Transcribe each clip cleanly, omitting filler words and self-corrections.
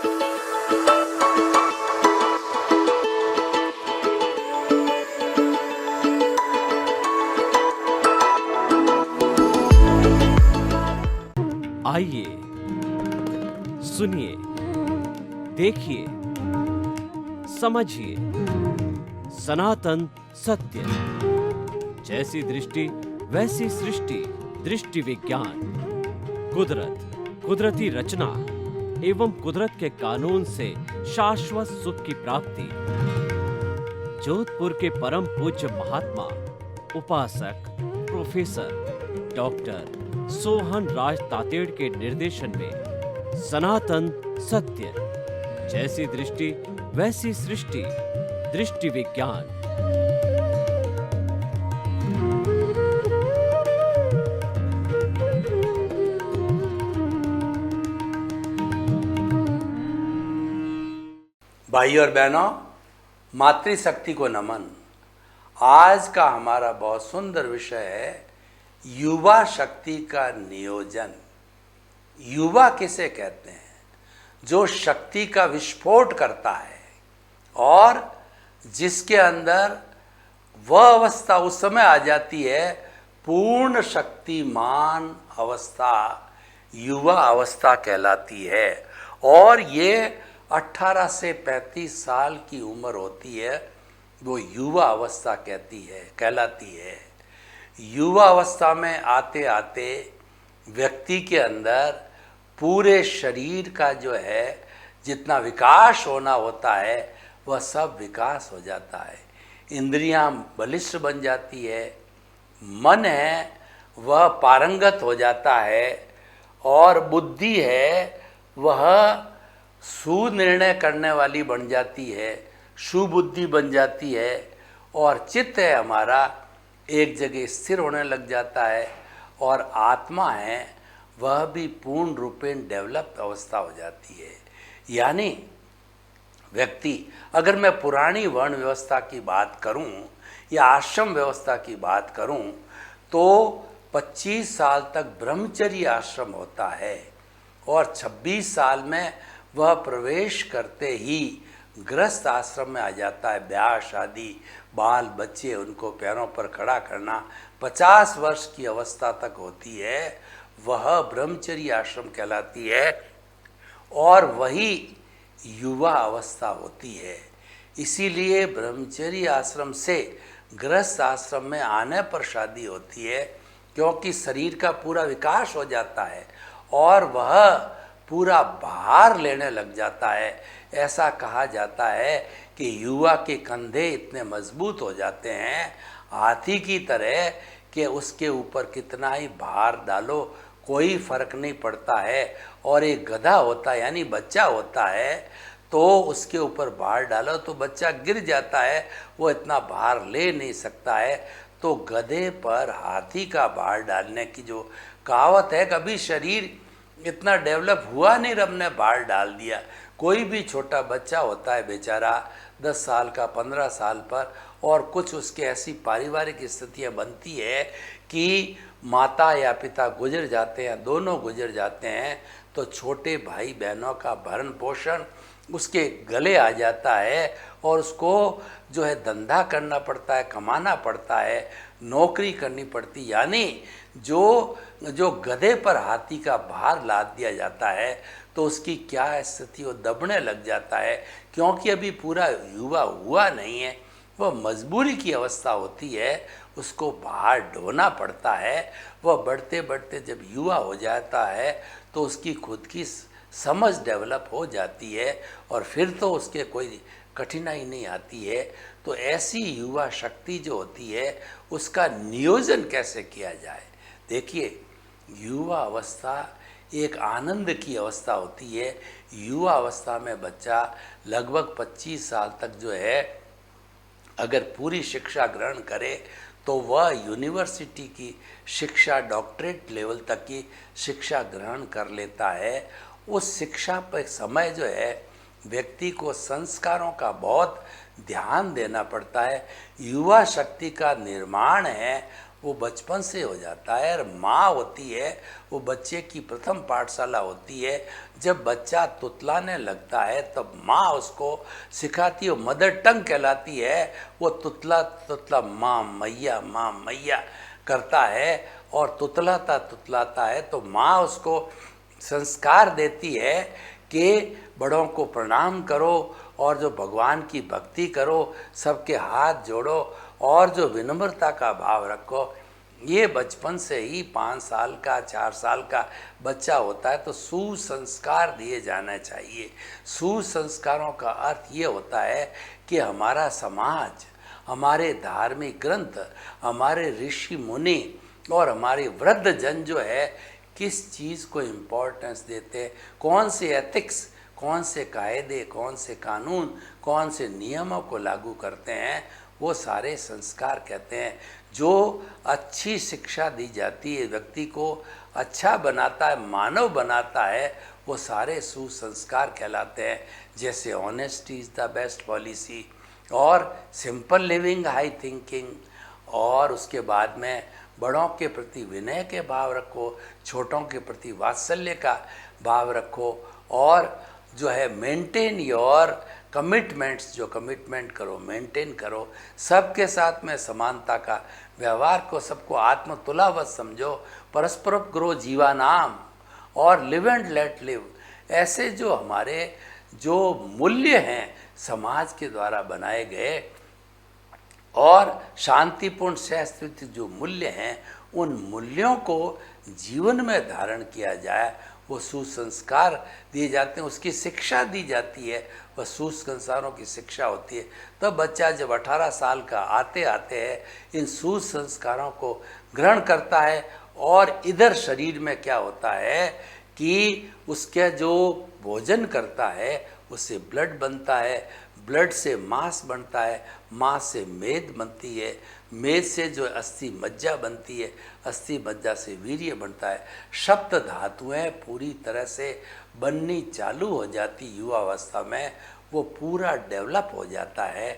आइए, सुनिए, देखिए, समझिए सनातन सत्य। जैसी दृष्टि वैसी सृष्टि, दृष्टि विज्ञान। कुदरत, कुदरती रचना एवं कुदरत के कानून से शाश्वत सुख की प्राप्ति। जोधपुर के परम पूज्य महात्मा उपासक प्रोफेसर डॉक्टर सोहन राज तातेड़ के निर्देशन में सनातन सत्य। जैसी दृष्टि वैसी सृष्टि, दृष्टि विज्ञान। भाई और बहनों, मातृशक्ति को नमन। आज का हमारा बहुत सुंदर विषय है युवा शक्ति का नियोजन। युवा किसे कहते हैं? जो शक्ति का विस्फोट करता है और जिसके अंदर वह अवस्था उस समय आ जाती है, पूर्ण शक्तिमान अवस्था युवा अवस्था कहलाती है। और ये 18 से 35 साल की उम्र होती है, वो युवा अवस्था कहलाती है। युवा अवस्था में आते आते व्यक्ति के अंदर पूरे शरीर का जो है जितना विकास होना होता है वह सब विकास हो जाता है। इंद्रियां बलिष्ठ बन जाती है, मन है वह पारंगत हो जाता है और बुद्धि है वह सुनिर्णय करने वाली बन जाती है, सुबुद्धि बन जाती है। और चित्त है हमारा एक जगह स्थिर होने लग जाता है और आत्मा है वह भी पूर्ण रूपेण डेवलप्ड अवस्था हो जाती है। यानी व्यक्ति, अगर मैं पुरानी वर्ण व्यवस्था की बात करूं या आश्रम व्यवस्था की बात करूं तो 25 साल तक ब्रह्मचर्य आश्रम होता है और 26 साल में वह प्रवेश करते ही गृहस्थ आश्रम में आ जाता है। ब्याह शादी, बाल बच्चे, उनको पैरों पर खड़ा करना 50 वर्ष की अवस्था तक होती है, वह ब्रह्मचर्य आश्रम कहलाती है और वही युवा अवस्था होती है। इसीलिए ब्रह्मचर्य आश्रम से गृहस्थ आश्रम में आने पर शादी होती है, क्योंकि शरीर का पूरा विकास हो जाता है और वह पूरा भार लेने लग जाता है। ऐसा कहा जाता है कि युवा के कंधे इतने मजबूत हो जाते हैं हाथी की तरह कि उसके ऊपर कितना ही भार डालो कोई फर्क नहीं पड़ता है। और एक गधा होता है यानी बच्चा होता है तो उसके ऊपर भार डालो तो बच्चा गिर जाता है, वो इतना भार ले नहीं सकता है। तो गधे पर हाथी का भार डालने की जो कहावत है, कभी शरीर इतना डेवलप हुआ नहीं, रब ने भार डाल दिया। कोई भी छोटा बच्चा होता है बेचारा 10 साल का, 15 साल पर, और कुछ उसके ऐसी पारिवारिक स्थितियां बनती है कि माता या पिता गुजर जाते हैं, दोनों गुजर जाते हैं, तो छोटे भाई बहनों का भरण पोषण उसके गले आ जाता है और उसको जो है धंधा करना पड़ता है, कमाना पड़ता है, नौकरी करनी पड़ती। यानी जो गधे पर हाथी का भार लाद दिया जाता है तो उसकी क्या स्थिति, वो दबने लग जाता है, क्योंकि अभी पूरा युवा हुआ नहीं है। वह मजबूरी की अवस्था होती है, उसको भार ढोना पड़ता है। वह बढ़ते बढ़ते जब युवा हो जाता है तो उसकी खुद की समझ डेवलप हो जाती है और फिर तो उसके कोई कठिनाई नहीं आती है। तो ऐसी युवा शक्ति जो होती है उसका नियोजन कैसे किया जाए? देखिए, युवा अवस्था एक आनंद की अवस्था होती है। युवा अवस्था में बच्चा लगभग 25 साल तक जो है अगर पूरी शिक्षा ग्रहण करे तो वह यूनिवर्सिटी की शिक्षा, डॉक्टरेट लेवल तक की शिक्षा ग्रहण कर लेता है। उस शिक्षा पर समय जो है व्यक्ति को संस्कारों का बहुत ध्यान देना पड़ता है। युवा शक्ति का निर्माण है वो बचपन से हो जाता है। और माँ होती है वो बच्चे की प्रथम पाठशाला होती है। जब बच्चा तुतलाने लगता है तब माँ उसको सिखाती है, मदर टंग कहलाती है। वो तुतला तुतला माँ मैया करता है और तुतलाता तुतलाता है तो माँ उसको संस्कार देती है कि बड़ों को प्रणाम करो और जो भगवान की भक्ति करो, सबके हाथ जोड़ो और जो विनम्रता का भाव रखो। ये बचपन से ही 5 साल का 4 साल का बच्चा होता है तो सुसंस्कार दिए जाने चाहिए। सुसंस्कारों का अर्थ ये होता है कि हमारा समाज, हमारे धार्मिक ग्रंथ, हमारे ऋषि मुनि और हमारे वृद्ध जन जो है किस चीज़ को इम्पोर्टेंस देते हैं, कौन से एथिक्स, कौन से कायदे, कौन से कानून, कौन से नियमों को लागू करते हैं, वो सारे संस्कार कहते हैं। जो अच्छी शिक्षा दी जाती है, व्यक्ति को अच्छा बनाता है, मानव बनाता है, वो सारे सुसंस्कार कहलाते हैं। जैसे honesty is the best policy और सिंपल लिविंग, हाई थिंकिंग, और उसके बाद में बड़ों के प्रति विनय के भाव रखो, छोटों के प्रति वात्सल्य का भाव रखो, और जो है मेंटेन योर कमिटमेंट्स, जो कमिटमेंट करो मेंटेन करो, सबके साथ में समानता का व्यवहार को, सबको आत्मतुलावत समझो, परस्पर ग्रो जीवानाम और लिव एंड लेट लिव। ऐसे जो हमारे जो मूल्य हैं समाज के द्वारा बनाए गए और शांतिपूर्ण सहस्तित्व जो मूल्य हैं, उन मूल्यों को जीवन में धारण किया जाए, वो सुसंस्कार दिए जाते हैं, उसकी शिक्षा दी जाती है, वह सुसंस्कारों की शिक्षा होती है। तब बच्चा जब 18 साल का आते आते हैं इन सुसंस्कारों को ग्रहण करता है और इधर शरीर में क्या होता है कि उसके जो भोजन करता है उससे ब्लड बनता है, ब्लड से मांस बनता है, मांस से मेद बनती है, मेद से जो अस्थि मज्जा बनती है, अस्थि मज्जा से वीर्य बनता है। सप्त धातुएं पूरी तरह से बननी चालू हो जाती युवावस्था में, वो पूरा डेवलप हो जाता है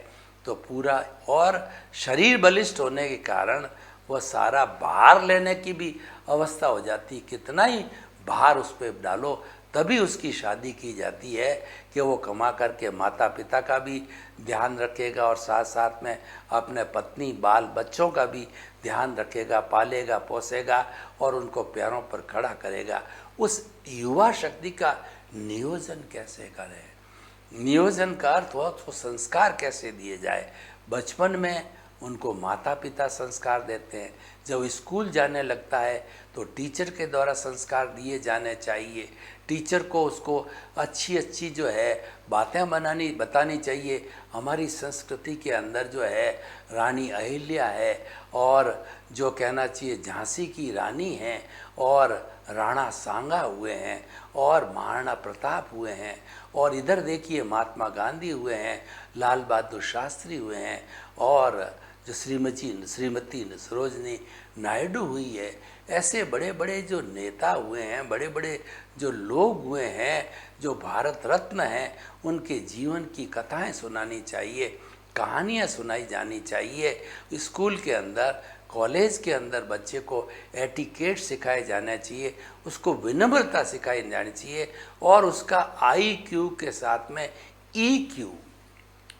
तो पूरा, और शरीर बलिष्ठ होने के कारण वह सारा भार लेने की भी अवस्था हो जाती। कितना ही भार उस पर डालो तभी उसकी शादी की जाती है कि वो कमा करके माता पिता का भी ध्यान रखेगा और साथ साथ में अपने पत्नी बाल बच्चों का भी ध्यान रखेगा, पालेगा पोसेगा और उनको पैरों पर खड़ा करेगा। उस युवा शक्ति का नियोजन कैसे करें, नियोजन का अर्थ हो तो संस्कार कैसे दिए जाए। बचपन में उनको माता पिता संस्कार देते हैं, जब स्कूल जाने लगता है तो टीचर के द्वारा संस्कार दिए जाने चाहिए। टीचर को उसको अच्छी अच्छी जो है बातें बतानी चाहिए। हमारी संस्कृति के अंदर जो है रानी अहिल्या है और जो कहना चाहिए झांसी की रानी हैं और राणा सांगा हुए हैं और महाराणा प्रताप हुए हैं, और इधर देखिए महात्मा गांधी हुए हैं, लाल बहादुर शास्त्री हुए हैं, और जो श्रीमती सरोजनी नायडू हुई है। ऐसे बड़े बड़े जो नेता हुए हैं, बड़े बड़े जो लोग हुए हैं, जो भारत रत्न हैं, उनके जीवन की कथाएं सुनानी चाहिए, कहानियां सुनाई जानी चाहिए। स्कूल के अंदर, कॉलेज के अंदर बच्चे को एटिकेट सिखाए जाना चाहिए, उसको विनम्रता सिखाई जानी चाहिए, और उसका IQ के साथ में EQ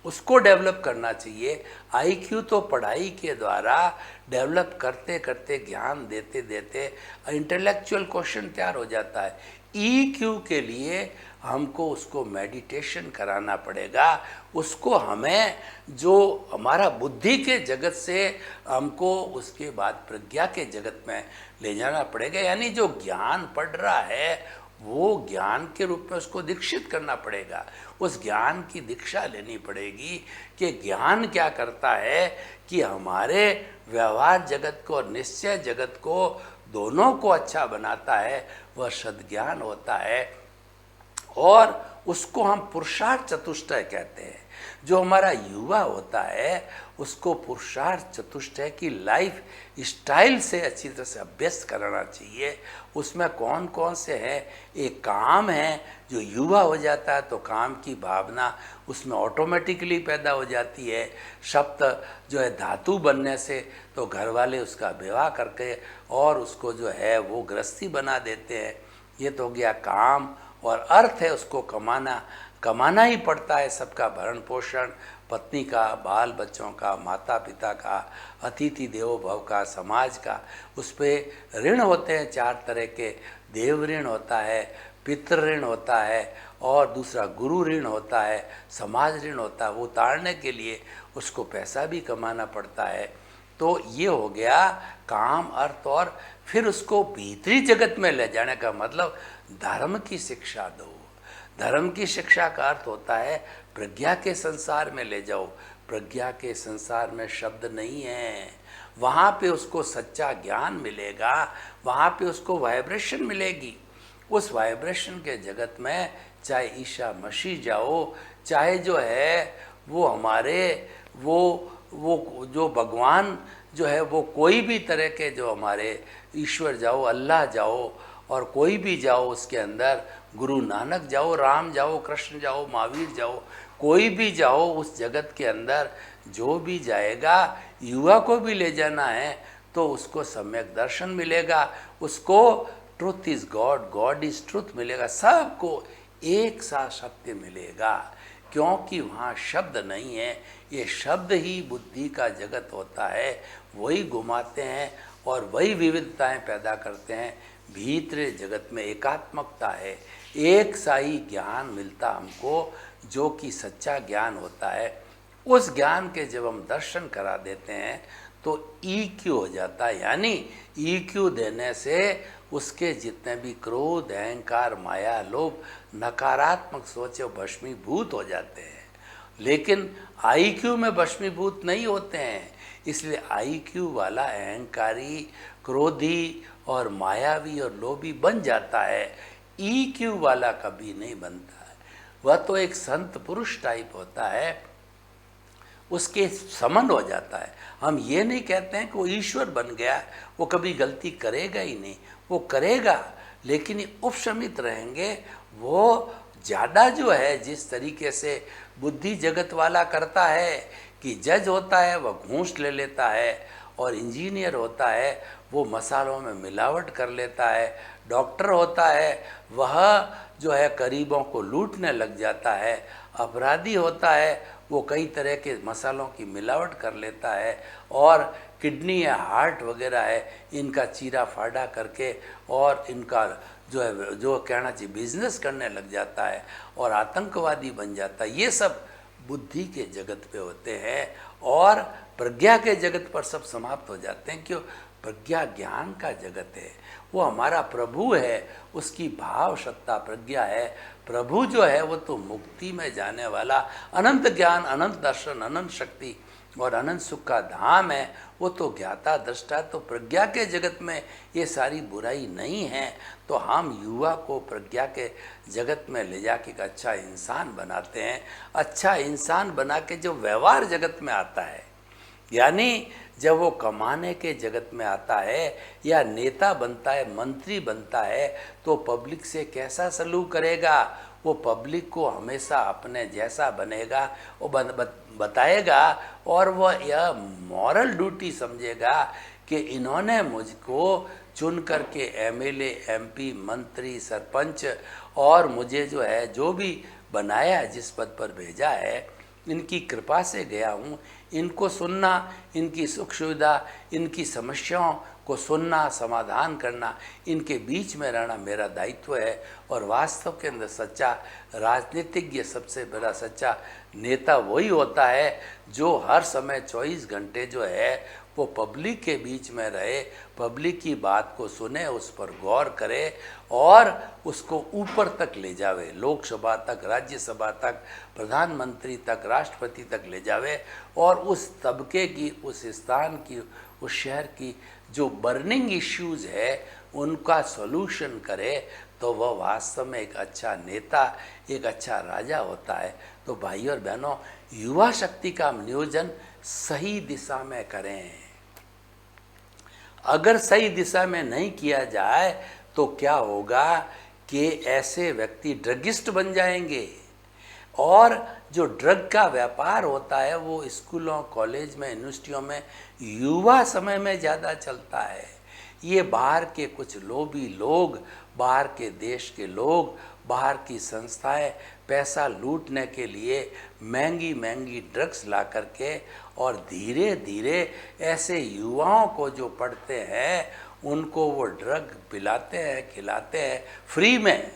उसको डेवलप करना चाहिए। IQ तो पढ़ाई के द्वारा डेवलप करते करते, ज्ञान देते देते इंटेलेक्चुअल क्वेश्चन तैयार हो जाता है। EQ के लिए हमको उसको मेडिटेशन कराना पड़ेगा, उसको हमें जो हमारा बुद्धि के जगत से हमको उसके बाद प्रज्ञा के जगत में ले जाना पड़ेगा। यानी जो ज्ञान पढ़ रहा है वो ज्ञान के रूप में उसको दीक्षित करना पड़ेगा, उस ज्ञान की दीक्षा लेनी पड़ेगी कि ज्ञान क्या करता है कि हमारे व्यवहार जगत को और निश्चय जगत को दोनों को अच्छा बनाता है, वह सद्ज्ञान होता है। और उसको हम पुरुषार्थ चतुष्टय कहते हैं। जो हमारा युवा होता है उसको पुरुषार्थ चतुष्टय की लाइफ स्टाइल से अच्छी तरह से अभ्यस्त करना चाहिए। उसमें कौन कौन से हैं, एक काम है जो युवा हो जाता है तो काम की भावना उसमें ऑटोमेटिकली पैदा हो जाती है। सप्त जो है धातु बनने से तो घर वाले उसका विवाह करके और उसको जो है वो गृहस्थी बना देते हैं। ये तो हो गया काम। और अर्थ है उसको कमाना ही पड़ता है, सबका भरण पोषण, पत्नी का, बाल बच्चों का, माता पिता का, अतिथि देवो भव का, समाज का। उस पर ऋण होते हैं 4 तरह के। देव ऋण होता है, पितृ ऋण होता है, और दूसरा गुरु ऋण होता है, समाज ऋण होता है। वो उतारने के लिए उसको पैसा भी कमाना पड़ता है। तो ये हो गया काम, अर्थ। और फिर उसको भीतरी जगत में ले जाने का मतलब धर्म की शिक्षा दो। धर्म की शिक्षा का अर्थ होता है प्रज्ञा के संसार में ले जाओ। प्रज्ञा के संसार में शब्द नहीं है, वहाँ पे उसको सच्चा ज्ञान मिलेगा, वहाँ पे उसको वाइब्रेशन मिलेगी। उस वाइब्रेशन के जगत में चाहे ईशा मसीह जाओ, चाहे जो है वो हमारे वो जो भगवान जो है वो कोई भी तरह के जो हमारे ईश्वर जाओ, अल्लाह जाओ, और कोई भी जाओ उसके अंदर, गुरु नानक जाओ, राम जाओ, कृष्ण जाओ, महावीर जाओ, कोई भी जाओ उस जगत के अंदर, जो भी जाएगा युवा को भी ले जाना है तो उसको सम्यक दर्शन मिलेगा, उसको truth is God, God is truth मिलेगा, सबको एक साथ सत्य मिलेगा। क्योंकि वहाँ शब्द नहीं है, ये शब्द ही बुद्धि का जगत होता है, वही घुमाते हैं और वही विविधताएं पैदा करते हैं। भीतरे जगत में एकात्मकता है, एक सा ही ज्ञान मिलता हमको, जो कि सच्चा ज्ञान होता है। उस ज्ञान के जब हम दर्शन करा देते हैं तो EQ हो जाता है, यानी EQ देने से उसके जितने भी क्रोध, अहंकार, माया, लोभ, नकारात्मक सोचे भस्मीभूत हो जाते हैं। लेकिन IQ में भस्मीभूत नहीं होते हैं, इसलिए IQ वाला अहंकारी, क्रोधी और मायावी और लोभी बन जाता है। EQ वाला कभी नहीं बनता है, वह तो एक संत पुरुष टाइप होता है, उसके समन हो जाता है। हम ये नहीं कहते हैं कि वो ईश्वर बन गया, वो कभी गलती करेगा ही नहीं, वो करेगा, लेकिन उपशमित रहेंगे। वो ज़्यादा जो है जिस तरीके से बुद्धि जगत वाला करता है कि जज होता है वह घूस ले लेता है, और इंजीनियर होता है वो मसालों में मिलावट कर लेता है, डॉक्टर होता है वह जो है गरीबों को लूटने लग जाता है, अपराधी होता है वो कई तरह के मसालों की मिलावट कर लेता है, और किडनी या हार्ट वगैरह है इनका चीरा फाड़ा करके और इनका जो है जो कहना चाहिए बिजनेस करने लग जाता है और आतंकवादी बन जाता है। ये सब बुद्धि के जगत पे होते हैं, और प्रज्ञा के जगत पर सब समाप्त हो जाते हैं। क्यों? प्रज्ञा ज्ञान का जगत है, वो हमारा प्रभु है, उसकी भाव सत्ता प्रज्ञा है। प्रभु जो है वो तो मुक्ति में जाने वाला अनंत ज्ञान, अनंत दर्शन, अनंत शक्ति और अनंत सुख का धाम है, वो तो ज्ञाता दृष्टा। तो प्रज्ञा के जगत में ये सारी बुराई नहीं है, तो हम युवा को प्रज्ञा के जगत में ले जाके एक अच्छा इंसान बनाते हैं। अच्छा इंसान बना के जो व्यवहार जगत में आता है, यानी जब वो कमाने के जगत में आता है या नेता बनता है, मंत्री बनता है, तो पब्लिक से कैसा सलूक करेगा? वो पब्लिक को हमेशा अपने जैसा बनेगा, वो बताएगा, और वह यह मॉरल ड्यूटी समझेगा कि इन्होंने मुझको चुन करके MLA, MP, मंत्री, सरपंच और मुझे जो है जो भी बनाया है, जिस पद पर भेजा है, इनकी कृपा से गया हूँ। इनको सुनना, इनकी सुख सुविधा, इनकी समस्याओं को सुनना, समाधान करना, इनके बीच में रहना मेरा दायित्व है। और वास्तव के अंदर सच्चा राजनीतिज्ञ, सबसे बड़ा सच्चा नेता वही होता है जो हर समय 24 घंटे जो है वो पब्लिक के बीच में रहे, पब्लिक की बात को सुने, उस पर गौर करे और उसको ऊपर तक ले जावे, लोकसभा तक, राज्यसभा तक, प्रधानमंत्री तक, राष्ट्रपति तक ले जावे, और उस तबके की, उस स्थान की, उस शहर की जो बर्निंग इश्यूज है उनका सॉल्यूशन करे। तो वह वास्तव में एक अच्छा नेता, एक अच्छा राजा होता है। तो भाइयों और बहनों, युवा शक्ति का नियोजन सही दिशा में करें। अगर सही दिशा में नहीं किया जाए तो क्या होगा कि ऐसे व्यक्ति ड्रगिस्ट बन जाएंगे, और जो ड्रग का व्यापार होता है वो स्कूलों, कॉलेज में, यूनिवर्सिटियों में युवा समय में ज़्यादा चलता है। ये बाहर के कुछ लोभी लोग, बाहर के देश के लोग, बाहर की संस्थाएं पैसा लूटने के लिए महंगी महंगी ड्रग्स ला करके और धीरे धीरे ऐसे युवाओं को जो पढ़ते हैं उनको वो ड्रग पिलाते हैं, खिलाते हैं फ्री में।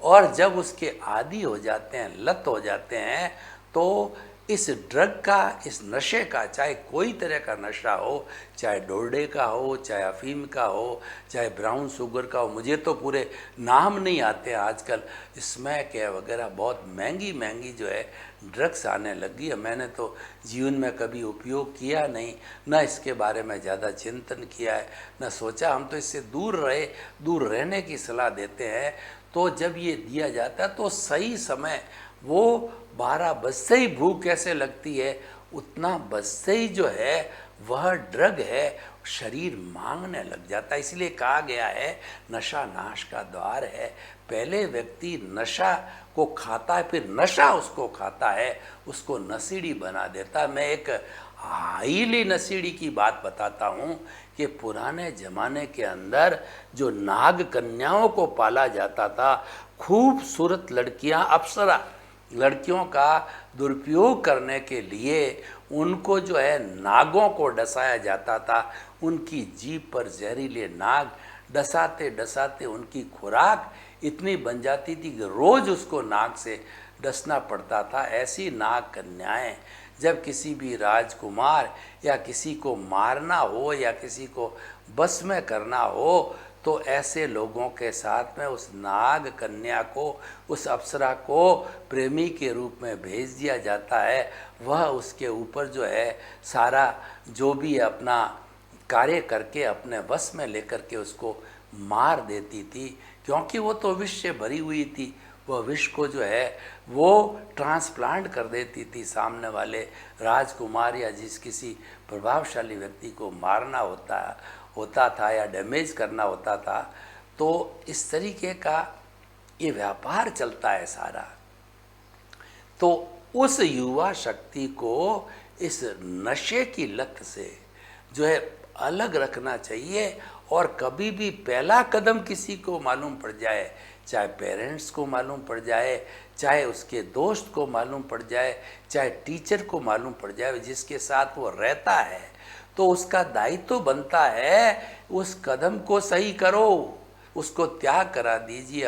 और जब उसके आदी हो जाते हैं, लत हो जाते हैं, तो इस ड्रग का, इस नशे का, चाहे कोई तरह का नशा हो, चाहे डोरडे का हो, चाहे अफीम का हो, चाहे ब्राउन शुगर का हो, मुझे तो पूरे नाम नहीं आते हैं आजकल, स्मैक है वगैरह, बहुत महंगी महंगी जो है ड्रग्स आने लगी है। मैंने तो जीवन में कभी उपयोग किया नहीं, न इसके बारे में ज़्यादा चिंतन किया है, न सोचा। हम तो इससे दूर रहने की सलाह देते हैं। तो जब ये दिया जाता है तो सही समय, वो 12 बजते ही भूख कैसे लगती है, उतना बजते ही जो है वह ड्रग है शरीर मांगने लग जाता है। इसलिए कहा गया है नशा नाश का द्वार है। पहले व्यक्ति नशा को खाता है, फिर नशा उसको खाता है, उसको नशीड़ी बना देता है। मैं एक हाईली नशीड़ी की बात बताता हूँ कि पुराने ज़माने के अंदर जो नाग कन्याओं को पाला जाता था, खूबसूरत लड़कियाँ, अप्सरा लड़कियों का दुरुपयोग करने के लिए उनको जो है नागों को डसाया जाता था। उनकी जीभ पर जहरीले नाग डसाते डसाते उनकी खुराक इतनी बन जाती थी कि रोज़ उसको नाग से डसना पड़ता था। ऐसी नाग कन्याएं जब किसी भी राजकुमार या किसी को मारना हो या किसी को बस में करना हो, तो ऐसे लोगों के साथ में उस नाग कन्या को, उस अप्सरा को प्रेमी के रूप में भेज दिया जाता है। वह उसके ऊपर जो है सारा जो भी अपना कार्य करके अपने वश में लेकर के उसको मार देती थी, क्योंकि वो तो विष से भरी हुई थी। वह विष को जो है वो ट्रांसप्लांट कर देती थी। सामने वाले राजकुमार या जिस किसी प्रभावशाली व्यक्ति को मारना होता था या डैमेज करना होता था, तो इस तरीके का ये व्यापार चलता है सारा। तो उस युवा शक्ति को इस नशे की लत से जो है अलग रखना चाहिए। और कभी भी पहला कदम किसी को मालूम पड़ जाए, चाहे पेरेंट्स को मालूम पड़ जाए, चाहे उसके दोस्त को मालूम पड़ जाए, चाहे टीचर को मालूम पड़ जाए जिसके साथ वो रहता है, तो उसका दायित्व बनता है उस कदम को सही करो, उसको त्याग करा दीजिए।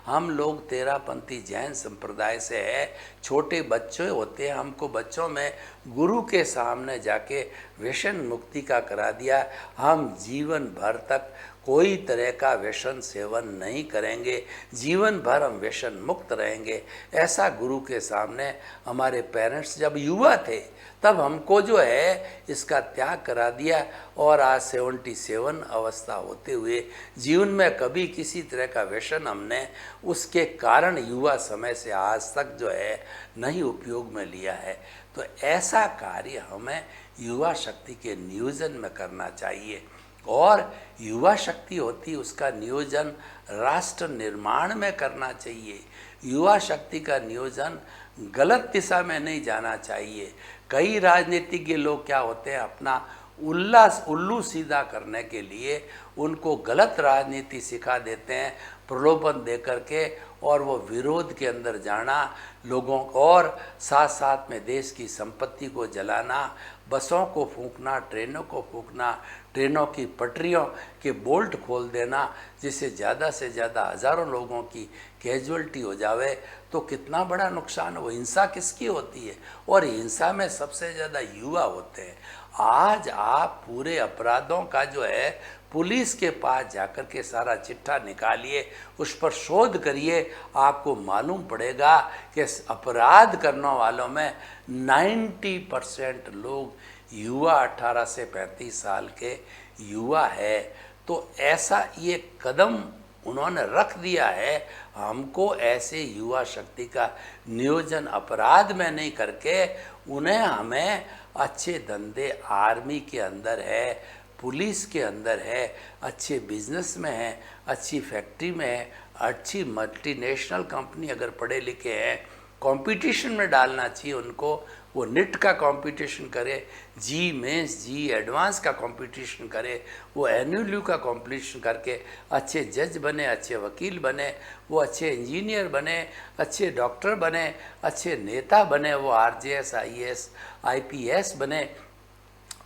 हम लोग तेरापंथी जैन संप्रदाय से है, छोटे बच्चे होते हैं, हमको बच्चों में गुरु के सामने जाके व्यसन मुक्ति का करा दिया। हम जीवन भर तक कोई तरह का व्यसन सेवन नहीं करेंगे, जीवन भर हम व्यसन मुक्त रहेंगे, ऐसा गुरु के सामने हमारे पेरेंट्स जब युवा थे तब हमको जो है इसका त्याग करा दिया। और आज 77 अवस्था होते हुए जीवन में कभी किसी तरह का व्यसन हमने उसके कारण युवा समय से आज तक जो है नहीं उपयोग में लिया है। तो ऐसा कार्य हमें युवा शक्ति के नियोजन में करना चाहिए। और युवा शक्ति होती उसका नियोजन राष्ट्र निर्माण में करना चाहिए। युवा शक्ति का नियोजन गलत दिशा में नहीं जाना चाहिए। कई राजनीतिज्ञ लोग क्या होते हैं, अपना उल्लू सीधा करने के लिए उनको गलत राजनीति सिखा देते हैं, प्रलोभन दे करके, और वो विरोध के अंदर जाना लोगों को, और साथ साथ में देश की संपत्ति को जलाना, बसों को फूंकना, ट्रेनों को फूंकना, ट्रेनों की पटरियों के बोल्ट खोल देना, जिससे ज़्यादा से ज़्यादा हज़ारों लोगों की कैजुअल्टी हो जावे, तो कितना बड़ा नुकसान हो। हिंसा किसकी होती है, और हिंसा में सबसे ज़्यादा युवा होते हैं। आज आप पूरे अपराधों का जो है पुलिस के पास जाकर के सारा चिट्ठा निकालिए, उस पर शोध करिए, आपको मालूम पड़ेगा कि अपराध करने वालों में 90% लोग युवा 18 से 35 साल के युवा है। तो ऐसा ये कदम उन्होंने रख दिया है। हमको ऐसे युवा शक्ति का नियोजन अपराध में नहीं करके उन्हें हमें अच्छे धंधे आर्मी के अंदर है, पुलिस के अंदर है, अच्छे बिजनेस में है, अच्छी फैक्ट्री में है, अच्छी मल्टीनेशनल कंपनी अगर पढ़े लिखे हैं, कंपटीशन में डालना चाहिए उनको। वो निट का कंपटीशन करे, जी मेंस जी एडवांस का कंपटीशन करे, वो एनयूलू का कंपटीशन करके अच्छे जज बने, अच्छे वकील बने, वो अच्छे इंजीनियर बने, अच्छे डॉक्टर बने, अच्छे नेता बने, वो आरजेएस आईएएस आईपीएस बने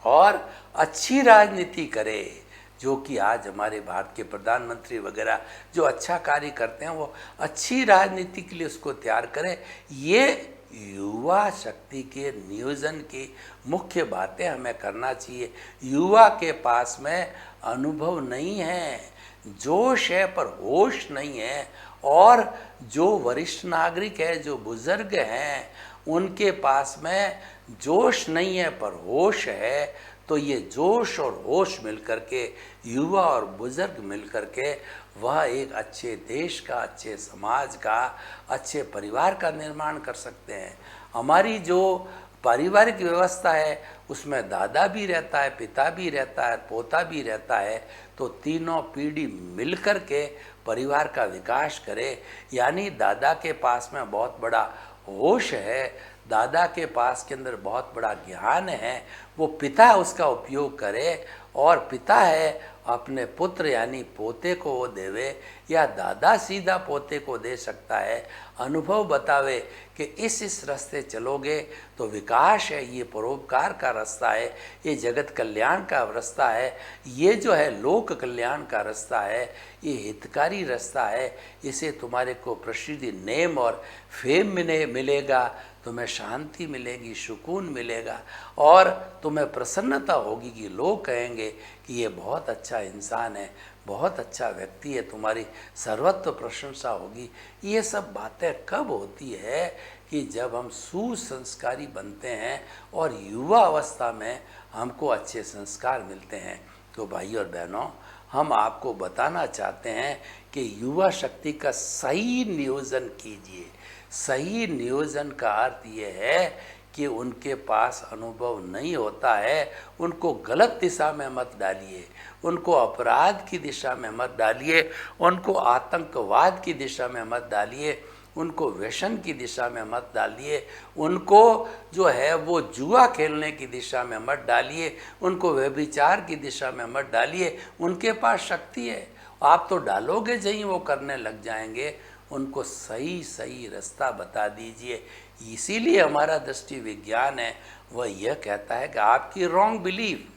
और अच्छी राजनीति करे। जो कि आज हमारे भारत के प्रधानमंत्री वगैरह जो अच्छा कार्य करते हैं, वो अच्छी राजनीति के लिए उसको तैयार करें। ये युवा शक्ति के नियोजन की मुख्य बातें हमें करना चाहिए। युवा के पास में अनुभव नहीं है, जोश है पर होश नहीं है, और जो वरिष्ठ नागरिक है, जो बुजुर्ग हैं, उनके पास में जोश नहीं है पर होश है। तो ये जोश और होश मिलकर के, युवा और बुजुर्ग मिलकर के वह एक अच्छे देश का, अच्छे समाज का, अच्छे परिवार का निर्माण कर सकते हैं। हमारी जो पारिवारिक व्यवस्था है उसमें दादा भी रहता है, पिता भी रहता है, पोता भी रहता है, तो तीनों पीढ़ी मिलकर के परिवार का विकास करे। यानी दादा के पास में बहुत बड़ा होश है, दादा के पास के अंदर बहुत बड़ा ज्ञान है, वो पिता उसका उपयोग करे, और पिता है अपने पुत्र यानी पोते को वो देवे, या दादा सीधा पोते को दे सकता है, अनुभव बतावे कि इस रास्ते चलोगे तो विकास है, ये परोपकार का रास्ता है, ये जगत कल्याण का रास्ता है, ये जो है लोक कल्याण का रास्ता है, ये हितकारी रास्ता है, इसे तुम्हारे को प्रसिद्धि, नेम और फेम मिलेगा, तुम्हें शांति मिलेगी, सुकून मिलेगा, और तुम्हें प्रसन्नता होगी कि लोग कहेंगे कि ये बहुत अच्छा इंसान है, बहुत अच्छा व्यक्ति है, तुम्हारी सर्वत्र प्रशंसा होगी। ये सब बातें कब होती है कि जब हम सुसंस्कारी बनते हैं और युवा अवस्था में हमको अच्छे संस्कार मिलते हैं। तो भाई और बहनों, हम आपको बताना चाहते हैं कि युवा शक्ति का सही नियोजन कीजिए। सही नियोजन का अर्थ ये है कि उनके पास अनुभव नहीं होता है, उनको गलत दिशा में मत डालिए, उनको अपराध की दिशा में मत डालिए, उनको आतंकवाद की दिशा में मत डालिए, उनको व्यसन की दिशा में मत डालिए, उनको जो है वो जुआ खेलने की दिशा में मत डालिए, उनको व्यभिचार की दिशा में मत डालिए। उनके पास शक्ति है, आप तो डालोगे जहीं वो करने लग जाएंगे। उनको सही सही रास्ता बता दीजिए। इसीलिए हमारा दृष्टि विज्ञान है, वह यह कहता है कि आपकी रॉन्ग बिलीफ,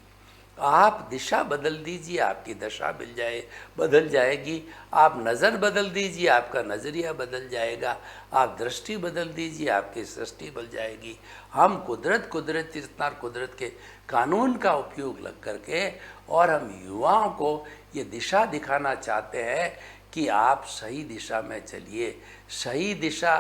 आप दिशा बदल दीजिए, आपकी दशा बदल जाएगी। आप नज़र बदल दीजिए, आपका नज़रिया बदल जाएगा। आप दृष्टि बदल दीजिए, आपकी सृष्टि बदल जाएगी। हम कुदरत के कानून का उपयोग लग करके, और हम युवाओं को ये दिशा दिखाना चाहते हैं कि आप सही दिशा में चलिए। सही दिशा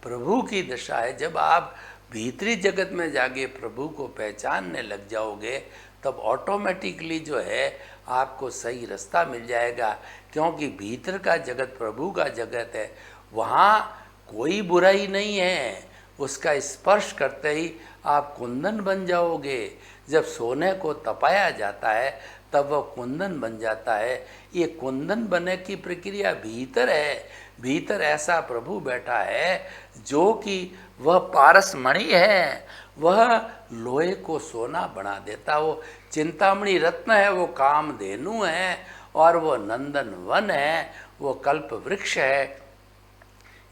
प्रभु की दिशा है। जब आप भीतरी जगत में जाके प्रभु को पहचानने लग जाओगे, तब ऑटोमेटिकली जो है आपको सही रास्ता मिल जाएगा, क्योंकि भीतर का जगत प्रभु का जगत है। वहाँ कोई बुराई नहीं है, उसका स्पर्श करते ही आप कुंदन बन जाओगे। जब सोने को तपाया जाता है तब वह कुंदन बन जाता है। ये कुंदन बनने की प्रक्रिया भीतर है। भीतर ऐसा प्रभु बैठा है जो कि वह पारस मणि है, वह लोहे को सोना बना देता। वो चिंतामणि रत्न है, वो कामधेनु है, और वो नंदन वन है, वो कल्प वृक्ष है।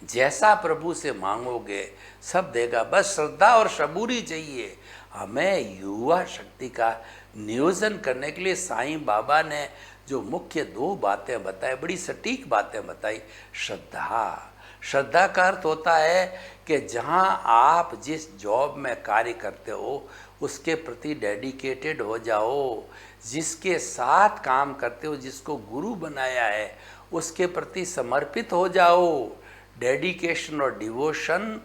जैसा प्रभु से मांगोगे सब देगा, बस श्रद्धा और सबूरी चाहिए। हमें युवा शक्ति का नियोजन करने के लिए साईं बाबा ने जो मुख्य दो बातें बताई, बड़ी सटीक बातें बताई। श्रद्धा का अर्थ होता है कि जहां आप जिस जॉब में कार्य करते हो उसके प्रति डेडिकेटेड हो जाओ। जिसके साथ काम करते हो, जिसको गुरु बनाया है, उसके प्रति समर्पित हो जाओ। डेडिकेशन और डिवोशन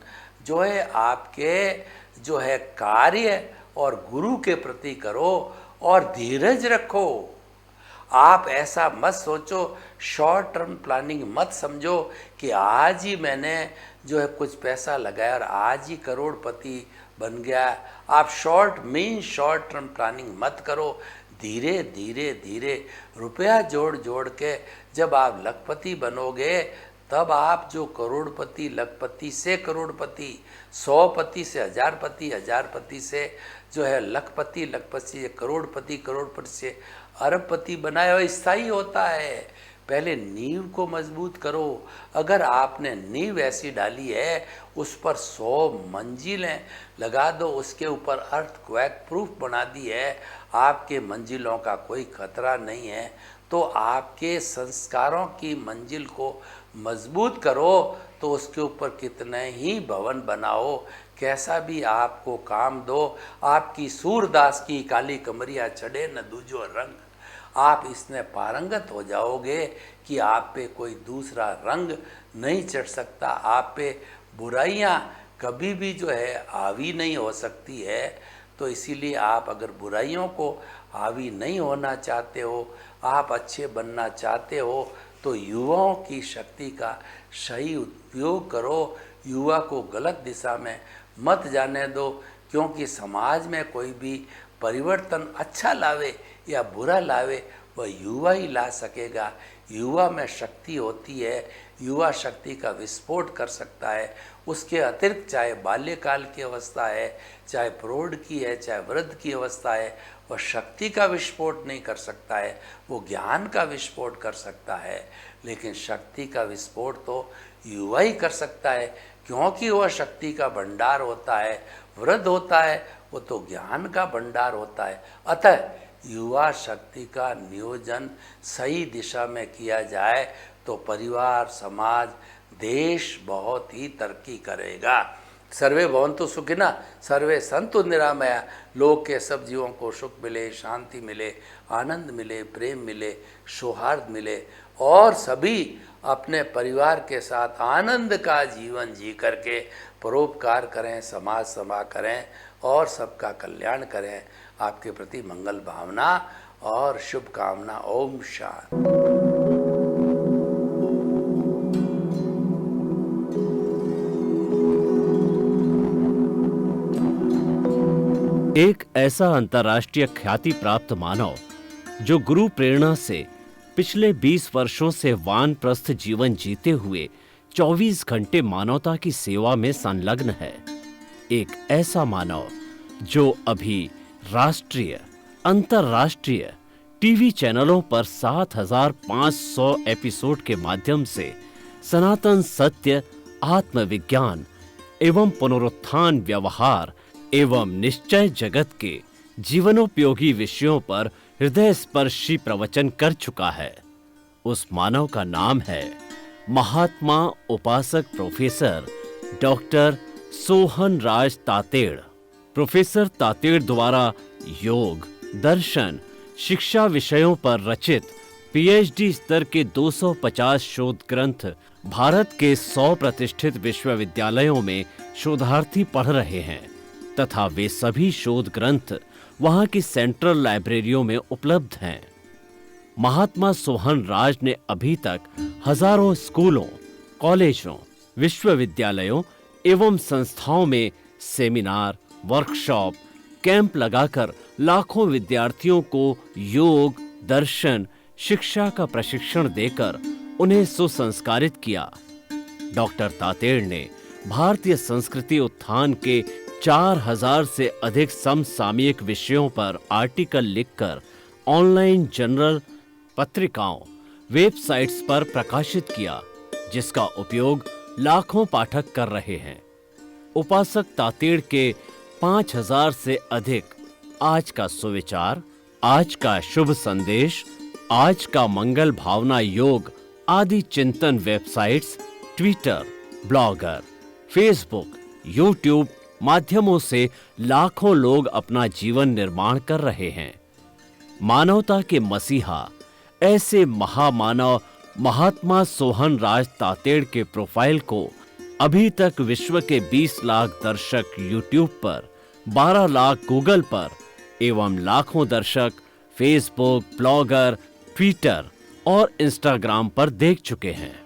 जो है आपके जो है कार्य और गुरु के प्रति करो, और धीरज रखो। आप ऐसा मत सोचो, शॉर्ट टर्म प्लानिंग मत समझो कि आज ही मैंने जो है कुछ पैसा लगाया और आज ही करोड़पति बन गया। आप शॉर्ट टर्म प्लानिंग मत करो। धीरे धीरे धीरे रुपया जोड़ जोड़ के जब आप लखपति बनोगे, तब आप जो करोड़पति, लखपति से करोड़पति, 100 से हजारपति से जो है लखपति, लखपति से करोड़पति, करोड़पति से अरबपति बनाए हुआ स्थायी होता है। पहले नींव को मजबूत करो। अगर आपने नींव ऐसी डाली है, उस पर 100 मंजिलें लगा दो, उसके ऊपर अर्थक्वेक प्रूफ बना दी है, आपके मंजिलों का कोई खतरा नहीं है। तो आपके संस्कारों की मंजिल को मजबूत करो, तो उसके ऊपर कितने ही भवन बनाओ, कैसा भी आपको काम दो, आपकी सूरदास की काली कमरिया चढ़े न दूजो रंग, आप इसमें पारंगत हो जाओगे कि आप पे कोई दूसरा रंग नहीं चढ़ सकता। आप पे बुराइयां कभी भी जो है हावी नहीं हो सकती है। तो इसीलिए आप अगर बुराइयों को हावी नहीं होना चाहते हो, आप अच्छे बनना चाहते हो, तो युवाओं की शक्ति का सही उपयोग करो। युवा को गलत दिशा में मत जाने दो, क्योंकि समाज में कोई भी परिवर्तन अच्छा लावे या बुरा लावे, वह युवा ही ला सकेगा। युवा में शक्ति होती है, युवा शक्ति का विस्फोट कर सकता है। उसके अतिरिक्त चाहे बाल्यकाल की अवस्था है, चाहे प्रौढ़ की है, चाहे वृद्ध की अवस्था है, वह शक्ति का विस्फोट नहीं कर सकता है, वो ज्ञान का विस्फोट कर सकता है। लेकिन शक्ति का विस्फोट तो युवा ही कर सकता है, क्योंकि वह शक्ति का भंडार होता है। वृद्ध होता है वो तो ज्ञान का भंडार होता है। अतः युवा शक्ति का नियोजन सही दिशा में किया जाए तो परिवार, समाज, देश बहुत ही तरक्की करेगा। सर्वे भवन्तु सुखिनः, सर्वे सन्तु निरामया। लोक के सब जीवों को सुख मिले, शांति मिले, आनंद मिले, प्रेम मिले, सौहार्द मिले, और सभी अपने परिवार के साथ आनंद का जीवन जी करके परोपकार करें, समाज सेवा करें और सबका कल्याण करें। आपके प्रति मंगल भावना और शुभकामना। ओम शांति। एक ऐसा अंतर्राष्ट्रीय ख्याति प्राप्त मानव जो गुरु प्रेरणा से पिछले 20 वर्षों से वानप्रस्थ जीवन जीते हुए 24 घंटे मानवता की सेवा में संलग्न है। एक ऐसा मानव जो अभी राष्ट्रीय, अंतर्राष्ट्रीय टीवी चैनलों पर 7,500 एपिसोड के माध्यम से सनातन सत्य, आत्मविज्ञान एवं पुनरुत्थान, व्यवहार एवं निश्चय जगत के जीवनोपयोगी विषयों पर हृदय स्पर्शी प्रवचन कर चुका है। उस मानव का नाम है महात्मा उपासक प्रोफेसर डॉक्टर सोहन राज तातेड़। प्रोफेसर तातेड़ द्वारा योग, दर्शन, शिक्षा विषयों पर रचित पीएचडी स्तर के 250 शोध ग्रंथ भारत के 100 प्रतिष्ठित विश्वविद्यालयों में शोधार्थी पढ़ रहे हैं तथा वे सभी शोध ग्रंथ वहां की सेंट्रल लाइब्रेरियों में उपलब्ध हैं। महात्मा सोहन राज ने अभी तक हजारों स्कूलों, कॉलेजों, विश्वविद्यालयों एवं संस्थाओं में सेमिनार, वर्कशॉप, कैंप लगाकर लाखों विद्यार्थियों को योग, दर्शन, शिक्षा का प्रशिक्षण देकर उन्हें सुसंस्कारित किया। डॉक्टर तातेड़ ने भारतीय संस्कृति उत्थान के 4000 से अधिक समसामयिक विषयों पर आर्टिकल लिखकर ऑनलाइन जर्नल, पत्रिकाओं, वेबसाइट्स पर प्रकाशित किया, जिसका उपयोग लाखों पाठक कर रहे हैं। उपासक तातेड़ के 5000 से अधिक आज का सुविचार, आज का शुभ संदेश, आज का मंगल भावना योग आदि चिंतन websites, Twitter, blogger, Facebook, YouTube माध्यमों से लाखों लोग अपना जीवन निर्माण कर रहे हैं। मानवता के मसीहा ऐसे महामानव महात्मा सोहन राज तातेड़ के प्रोफाइल को अभी तक विश्व के 20 लाख दर्शक यूट्यूब पर, 12 लाख गूगल पर एवं लाखों दर्शक फेसबुक, ब्लॉगर, ट्विटर और इंस्टाग्राम पर देख चुके हैं।